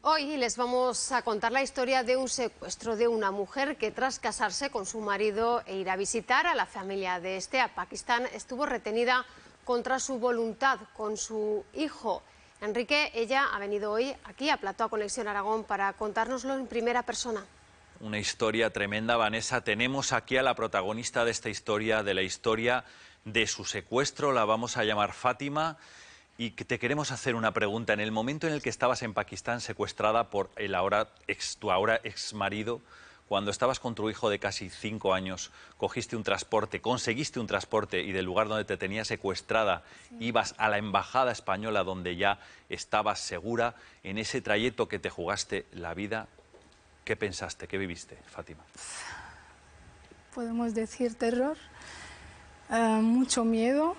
Hoy les vamos a contar la historia de un secuestro de una mujer que tras casarse con su marido e ir a visitar a la familia de este a Pakistán estuvo retenida contra su voluntad con su hijo. Enrique, ella ha venido hoy aquí a Plató a Conexión Aragón para contárnoslo en primera persona. Una historia tremenda, Vanessa. Tenemos aquí a la protagonista de esta historia, de la historia de su secuestro. La vamos a llamar Fátima. Y te queremos hacer una pregunta. En el momento en el que estabas en Pakistán secuestrada por tu ahora ex marido, cuando estabas con tu hijo de casi 5 años, cogiste un transporte, conseguiste un transporte y del lugar donde te tenía secuestrada ibas a la embajada española donde ya estabas segura, en ese trayecto que te jugaste la vida, ¿qué pensaste? ¿Qué viviste, Fátima? Podemos decir terror, mucho miedo.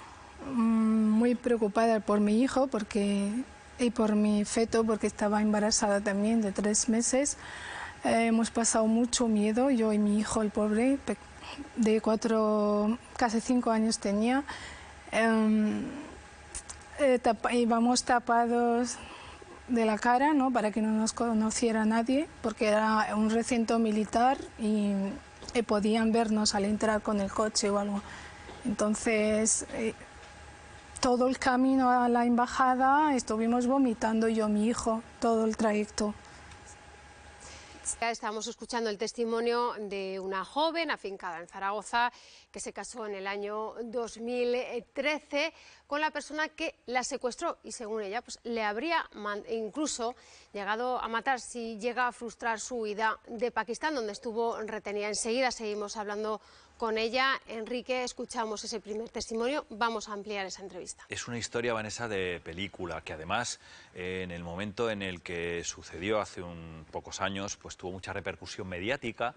Muy preocupada por mi hijo y por mi feto, porque estaba embarazada también de 3 meses. Hemos pasado mucho miedo, yo y mi hijo, el pobre, de 4, casi 5 años tenía. Íbamos tapados de la cara, ¿no?, para que no nos conociera nadie, porque era un recinto militar y podían vernos al entrar con el coche o algo. Entonces, todo el camino a la embajada estuvimos vomitando yo y mi hijo, todo el trayecto. Estamos escuchando el testimonio de una joven afincada en Zaragoza que se casó en el año 2013 con la persona que la secuestró y, según ella, pues, le habría incluso llegado a matar si llega a frustrar su huida de Pakistán, donde estuvo retenida. Enseguida seguimos hablando con ella. Enrique, escuchamos ese primer testimonio, vamos a ampliar esa entrevista. Es una historia, Vanessa, de película, que además en el momento en el que sucedió hace pocos años, pues tuvo mucha repercusión mediática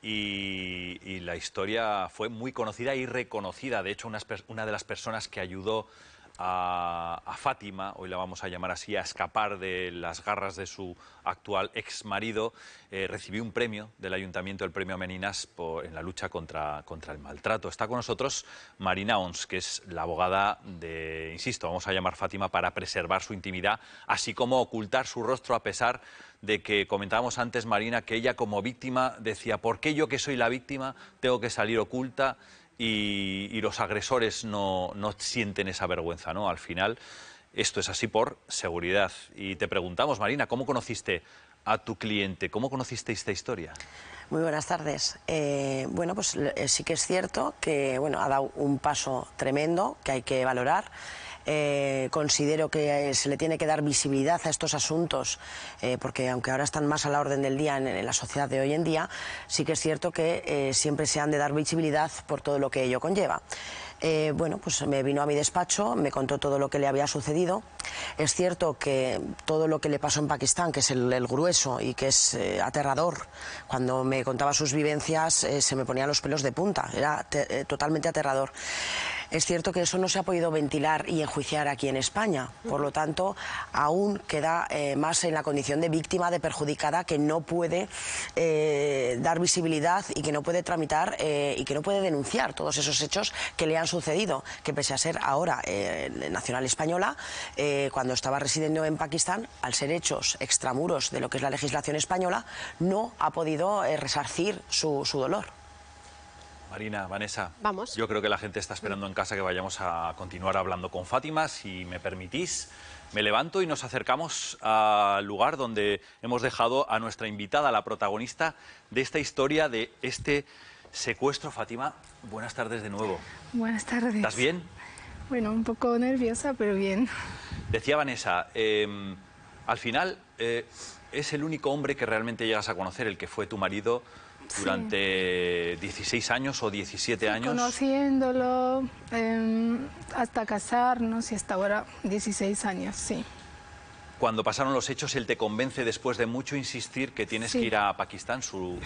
y la historia fue muy conocida y reconocida. De hecho, una de las personas que ayudó a Fátima, hoy la vamos a llamar así, a escapar de las garras de su actual ex marido, recibió un premio del Ayuntamiento, el premio Meninas, en la lucha contra el maltrato. Está con nosotros Marina Ons, que es la abogada de, insisto, vamos a llamar Fátima, para preservar su intimidad, así como ocultar su rostro, a pesar de que comentábamos antes, Marina, que ella como víctima decía: ¿por qué yo, que soy la víctima, tengo que salir oculta? Y los agresores no sienten esa vergüenza, ¿no? Al final, esto es así por seguridad. Y te preguntamos, Marina, ¿cómo conociste a tu cliente? ¿Cómo conociste esta historia? Muy buenas tardes. Bueno, pues sí que es cierto que ha dado un paso tremendo que hay que valorar. Considero que se le tiene que dar visibilidad a estos asuntos, porque aunque ahora están más a la orden del día en la sociedad de hoy en día, sí que es cierto que siempre se han de dar visibilidad por todo lo que ello conlleva. Bueno, pues me vino a mi despacho, me contó todo lo que le había sucedido. Es cierto que todo lo que le pasó en Pakistán, que es el grueso y que es aterrador, cuando me contaba sus vivencias se me ponían los pelos de punta, era totalmente aterrador. Es cierto que eso no se ha podido ventilar y enjuiciar aquí en España, por lo tanto, aún queda más en la condición de víctima, de perjudicada, que no puede dar visibilidad y que no puede tramitar y que no puede denunciar todos esos hechos que le han sucedido, que pese a ser ahora nacional española, cuando estaba residiendo en Pakistán, al ser hechos extramuros de lo que es la legislación española, no ha podido resarcir su dolor. Marina, Vanessa, vamos. Yo creo que la gente está esperando en casa que vayamos a continuar hablando con Fátima. Si me permitís, me levanto y nos acercamos al lugar donde hemos dejado a nuestra invitada, la protagonista de esta historia, de este secuestro. Fátima, buenas tardes de nuevo. Buenas tardes. ¿Estás bien? Bueno, un poco nerviosa, pero bien. Decía Vanessa, al final es el único hombre que realmente llegas a conocer, el que fue tu marido durante 16 años o 17 años. Conociéndolo hasta casarnos y hasta ahora 16 años, sí. Cuando pasaron los hechos, él te convence, después de mucho insistir, que tienes que ir a Pakistán, su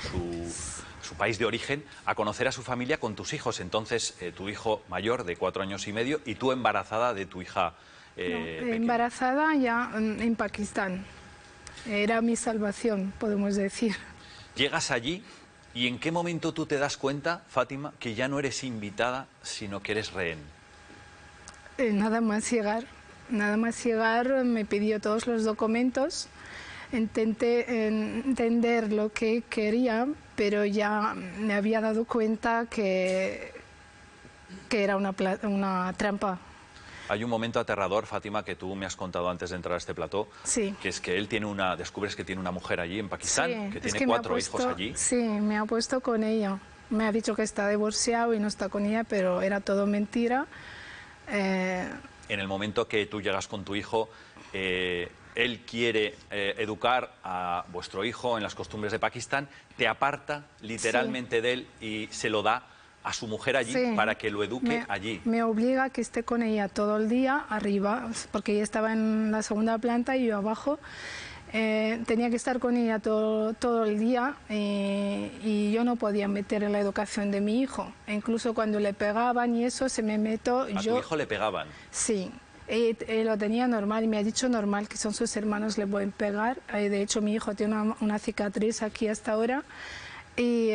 país de origen, a conocer a su familia con tus hijos. Entonces, tu hijo mayor, de 4 años y medio, y tú embarazada de tu hija embarazada ya en Pakistán. Era mi salvación, podemos decir. Llegas allí, ¿y en qué momento tú te das cuenta, Fátima, que ya no eres invitada, sino que eres rehén? Nada más llegar me pidió todos los documentos intenté entender lo que quería, pero ya me había dado cuenta que era una trampa. Hay un momento aterrador, Fátima, que tú me has contado antes de entrar a este plató, Sí. que es que él tiene descubres que tiene una mujer allí en Pakistán, Sí, que es tiene que me ha 4 hijos puesto- allí. Sí, me ha puesto con ella. Me ha dicho que está divorciado y no está con ella, pero era todo mentira. En el momento que tú llegas con tu hijo, él quiere educar a vuestro hijo en las costumbres de Pakistán, te aparta literalmente de él y se lo da a su mujer allí Sí, para que lo eduque allí. Me obliga a que esté con ella todo el día arriba, porque ella estaba en la segunda planta y yo abajo. Tenía que estar con ella todo el día y yo no podía meter en la educación de mi hijo. E incluso cuando le pegaban y eso, se me meto A yo. tu hijo le pegaban. Sí, él lo tenía normal y me ha dicho normal, que son sus hermanos, le pueden pegar. De hecho, mi hijo tiene una cicatriz aquí hasta ahora. Y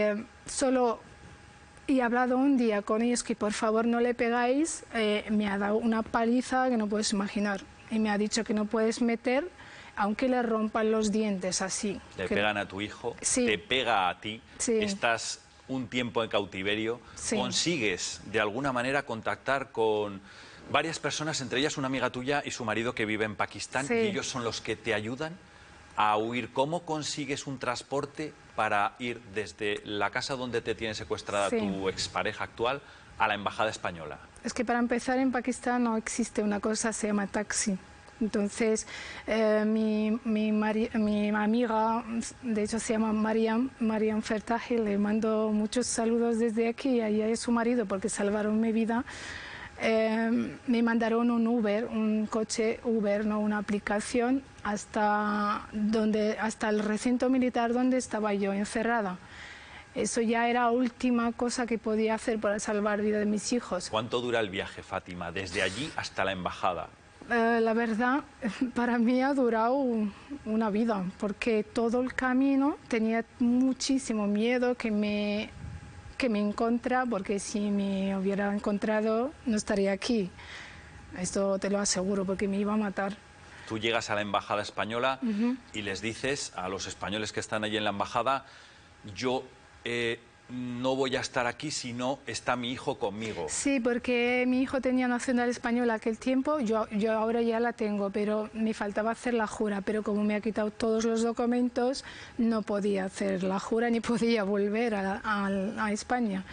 he hablado un día con ellos que por favor no le pegáis. Me ha dado una paliza que no puedes imaginar. Y me ha dicho que no puedes meter, aunque le rompan los dientes así. Le pegan a tu hijo, Sí. te pega a ti, Sí. estás un tiempo en cautiverio, Sí. consigues de alguna manera contactar con varias personas, entre ellas una amiga tuya y su marido que vive en Pakistán, Sí. y ellos son los que te ayudan a huir. ¿Cómo consigues un transporte para ir desde la casa donde te tiene secuestrada Sí. tu expareja actual a la embajada española? Es que para empezar en Pakistán no existe una cosa, se llama taxi. Entonces, mi amiga, de hecho se llama Mariam Fertaje, le mando muchos saludos desde aquí, a ella y a su marido, porque salvaron mi vida. Me mandaron un Uber, un coche Uber, no una aplicación, hasta el recinto militar donde estaba yo encerrada. Eso ya era la última cosa que podía hacer para salvar la vida de mis hijos. ¿Cuánto dura el viaje, Fátima, desde allí hasta la embajada? La verdad, para mí ha durado una vida, porque todo el camino tenía muchísimo miedo que me encontrara, porque si me hubiera encontrado no estaría aquí. Esto te lo aseguro, porque me iba a matar. Tú llegas a la embajada española y les dices a los españoles que están allí en la embajada, yo no voy a estar aquí si no está mi hijo conmigo. Sí, porque mi hijo tenía nacional española aquel tiempo, yo ahora ya la tengo, pero me faltaba hacer la jura, pero como me ha quitado todos los documentos, no podía hacer la jura ni podía volver a España.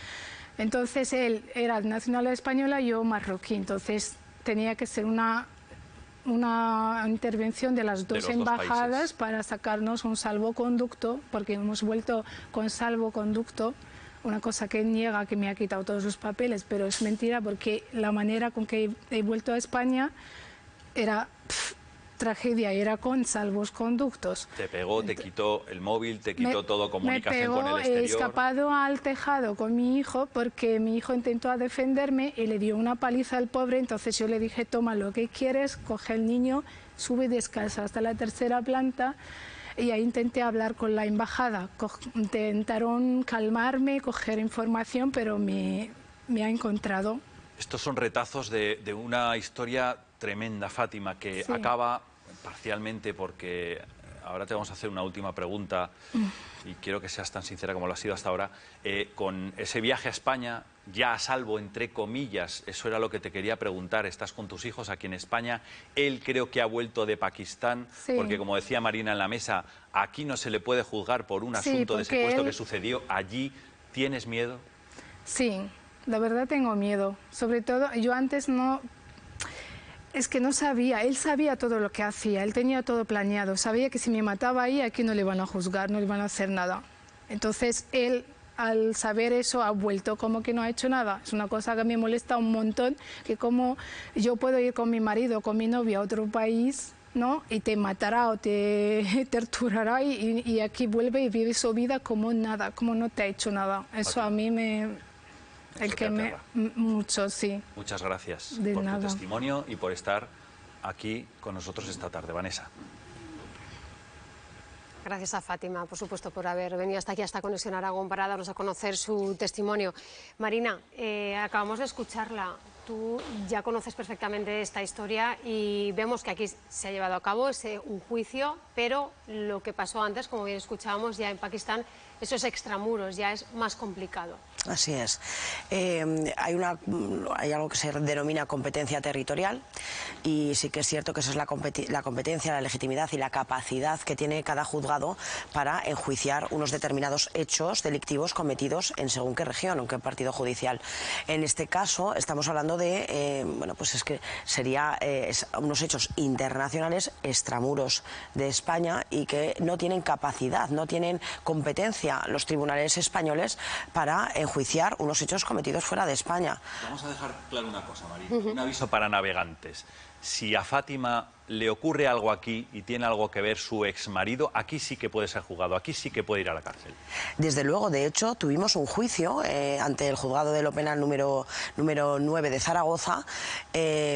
Entonces él era nacional española y yo marroquí, entonces tenía que ser una intervención de las dos embajadas países para sacarnos un salvoconducto, porque hemos vuelto con salvoconducto, una cosa que niega que me ha quitado todos los papeles, pero es mentira porque la manera con que he vuelto a España era tragedia, era con salvoconductos. Te pegó, te quitó el móvil, te quitó todo comunicación me pegó, con el exterior. He escapado al tejado con mi hijo porque mi hijo intentó defenderme y le dio una paliza al pobre, entonces yo le dije, toma lo que quieres, coge el niño, sube descalza hasta la tercera planta. Y ahí intenté hablar con la embajada, intentaron calmarme, coger información, pero me ha encontrado. Estos son retazos de una historia tremenda, Fátima, que Sí. acaba parcialmente porque ahora te vamos a hacer una última pregunta y quiero que seas tan sincera como lo has sido hasta ahora. Con ese viaje a España, ya a salvo, entre comillas, eso era lo que te quería preguntar. Estás con tus hijos aquí en España. Él creo que ha vuelto de Pakistán, Sí. porque como decía Marina en la mesa, aquí no se le puede juzgar por un Sí, asunto de porque secuestro él- que sucedió allí. ¿Tienes miedo? Sí, la verdad tengo miedo. Sobre todo, yo antes no... Es que no sabía, él sabía todo lo que hacía, él tenía todo planeado, sabía que si me mataba ahí, aquí no le iban a juzgar, no le iban a hacer nada. Entonces él, al saber eso, ha vuelto como que no ha hecho nada. Es una cosa que me molesta un montón, que como yo puedo ir con mi marido, con mi novia a otro país, ¿no? Y te matará o te torturará y aquí vuelve y vive su vida como nada, como no te ha hecho nada. Eso a mí me... Eso te aterra. Mucho, sí. Muchas gracias De por nada. tu testimonio y por estar aquí con nosotros esta tarde, Vanessa. Gracias a Fátima, por supuesto, por haber venido hasta aquí, hasta Conexión Aragón, para darnos a conocer su testimonio. Marina, acabamos de escucharla. Tú ya conoces perfectamente esta historia y vemos que aquí se ha llevado a cabo un juicio pero lo que pasó antes, como bien escuchábamos, ya en Pakistán, esos extramuros ya es más complicado. Así es. Hay algo que se denomina competencia territorial y sí que es cierto que esa es la competencia, la legitimidad y la capacidad que tiene cada juzgado para enjuiciar unos determinados hechos delictivos cometidos en según qué región o en qué partido judicial. En este caso estamos hablando de, bueno, pues es que sería unos hechos internacionales extramuros de España y que no tienen capacidad, no tienen competencia los tribunales españoles para enjuiciar unos hechos cometidos fuera de España. Vamos a dejar claro una cosa, Marina, un aviso para navegantes. Si a Fátima le ocurre algo aquí y tiene algo que ver su exmarido, aquí sí que puede ser juzgado, aquí sí que puede ir a la cárcel. Desde luego, de hecho, tuvimos un juicio ante el juzgado de lo penal número 9 de Zaragoza,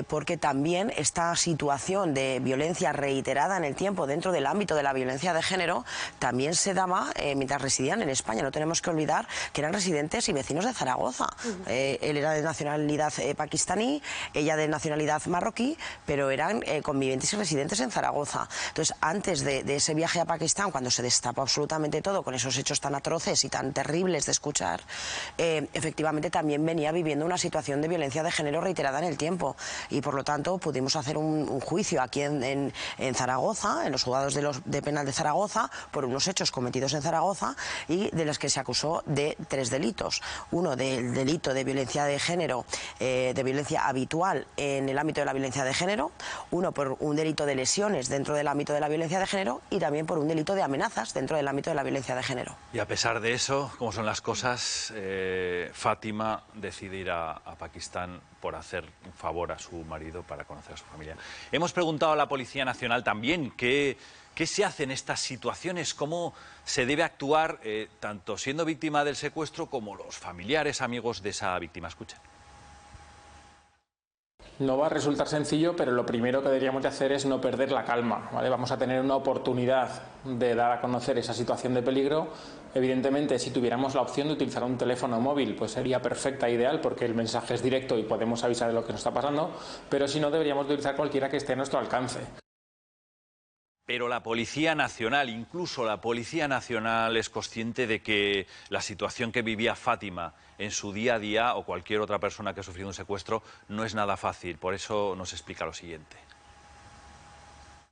porque también esta situación de violencia reiterada en el tiempo dentro del ámbito de la violencia de género también se daba mientras residían en España. No tenemos que olvidar que eran residentes y vecinos de Zaragoza. Él era de nacionalidad pakistaní, ella de nacionalidad marroquí, pero eran convivientes y residentes en Zaragoza. Entonces, antes de ese viaje a Pakistán, cuando se destapó absolutamente todo con esos hechos tan atroces y tan terribles de escuchar, efectivamente también venía viviendo una situación de violencia de género reiterada en el tiempo y por lo tanto pudimos hacer un juicio aquí en Zaragoza, en los juzgados de penal de Zaragoza, por unos hechos cometidos en Zaragoza y de los que se acusó de 3 delitos. Uno del delito de violencia de género, de violencia habitual en el ámbito de la violencia de género, uno por un delito de lesiones dentro del ámbito de la violencia de género y también por un delito de amenazas dentro del ámbito de la violencia de género. Y a pesar de eso, como son las cosas, Fátima decide ir a Pakistán por hacer un favor a su marido para conocer a su familia. Hemos preguntado a la Policía Nacional también qué se hace en estas situaciones, cómo se debe actuar tanto siendo víctima del secuestro como los familiares, amigos de esa víctima. Escuchen. No va a resultar sencillo, pero lo primero que deberíamos de hacer es no perder la calma, ¿vale? Vamos a tener una oportunidad de dar a conocer esa situación de peligro. Evidentemente, si tuviéramos la opción de utilizar un teléfono móvil, pues sería perfecta, ideal, porque el mensaje es directo y podemos avisar de lo que nos está pasando, pero si no, deberíamos de utilizar cualquiera que esté a nuestro alcance. Pero la Policía Nacional, incluso la Policía Nacional, es consciente de que la situación que vivía Fátima en su día a día o cualquier otra persona que ha sufrido un secuestro no es nada fácil. Por eso nos explica lo siguiente.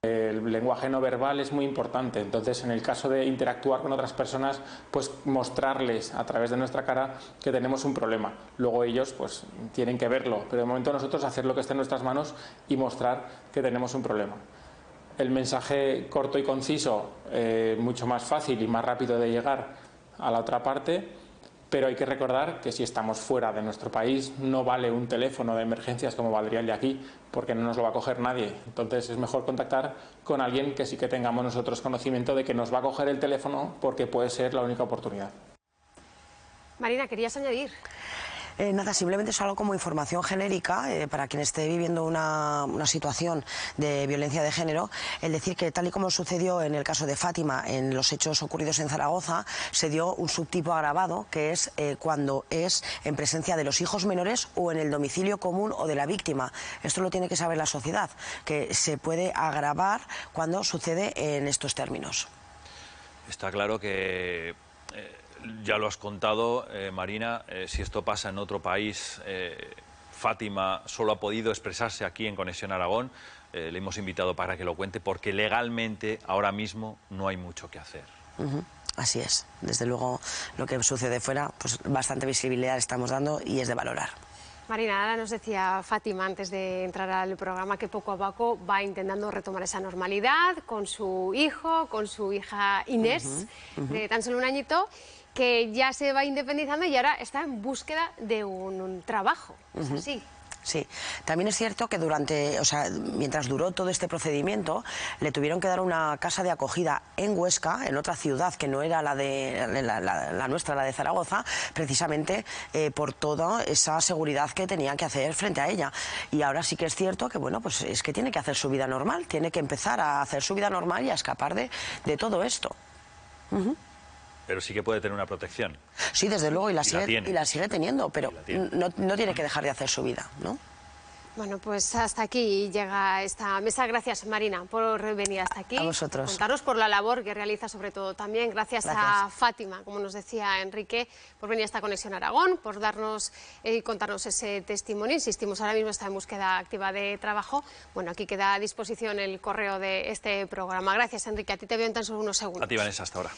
El lenguaje no verbal es muy importante, entonces en el caso de interactuar con otras personas, pues mostrarles a través de nuestra cara que tenemos un problema. Luego ellos pues tienen que verlo, pero de momento nosotros hacer lo que esté en nuestras manos y mostrar que tenemos un problema. El mensaje corto y conciso, mucho más fácil y más rápido de llegar a la otra parte, pero hay que recordar que si estamos fuera de nuestro país no vale un teléfono de emergencias como valdría el de aquí, porque no nos lo va a coger nadie. Entonces es mejor contactar con alguien que sí que tengamos nosotros conocimiento de que nos va a coger el teléfono porque puede ser la única oportunidad. Marina, ¿querías añadir? Nada, simplemente es algo como información genérica para quien esté viviendo una situación de violencia de género, el decir que tal y como sucedió en el caso de Fátima, en los hechos ocurridos en Zaragoza, se dio un subtipo agravado que es cuando es en presencia de los hijos menores o en el domicilio común o de la víctima. Esto lo tiene que saber la sociedad, que se puede agravar cuando sucede en estos términos. Está claro que... ya lo has contado, Marina, si esto pasa en otro país, Fátima solo ha podido expresarse aquí en Conexión Aragón, le hemos invitado para que lo cuente, porque legalmente ahora mismo no hay mucho que hacer. Así es, desde luego lo que sucede fuera, pues bastante visibilidad estamos dando y es de valorar. Marina, ahora nos decía Fátima antes de entrar al programa que poco a poco va intentando retomar esa normalidad con su hijo, con su hija Inés, de tan solo un añito, que ya se va independizando y ahora está en búsqueda de un trabajo. ¿Es así? Sí, también es cierto que mientras duró todo este procedimiento, le tuvieron que dar una casa de acogida en Huesca, en otra ciudad que no era la nuestra, la de Zaragoza, precisamente por toda esa seguridad que tenían que hacer frente a ella. Y ahora sí que es cierto que, bueno, pues es que tiene que hacer su vida normal, tiene que empezar a hacer su vida normal y a escapar de todo esto. Pero sí que puede tener una protección. Sí, desde luego, y la sigue teniendo, pero no tiene que dejar de hacer su vida, ¿no? Bueno, pues hasta aquí llega esta mesa. Gracias, Marina, por venir hasta aquí. A vosotros. Contaros por la labor que realiza, sobre todo también. Gracias a Fátima, como nos decía Enrique, por venir a esta Conexión Aragón, por darnos y contarnos ese testimonio. Insistimos, ahora mismo está en búsqueda activa de trabajo. Bueno, aquí queda a disposición el correo de este programa. Gracias, Enrique. A ti te veo en tan solo unos segundos. A ti, Vanessa, hasta ahora.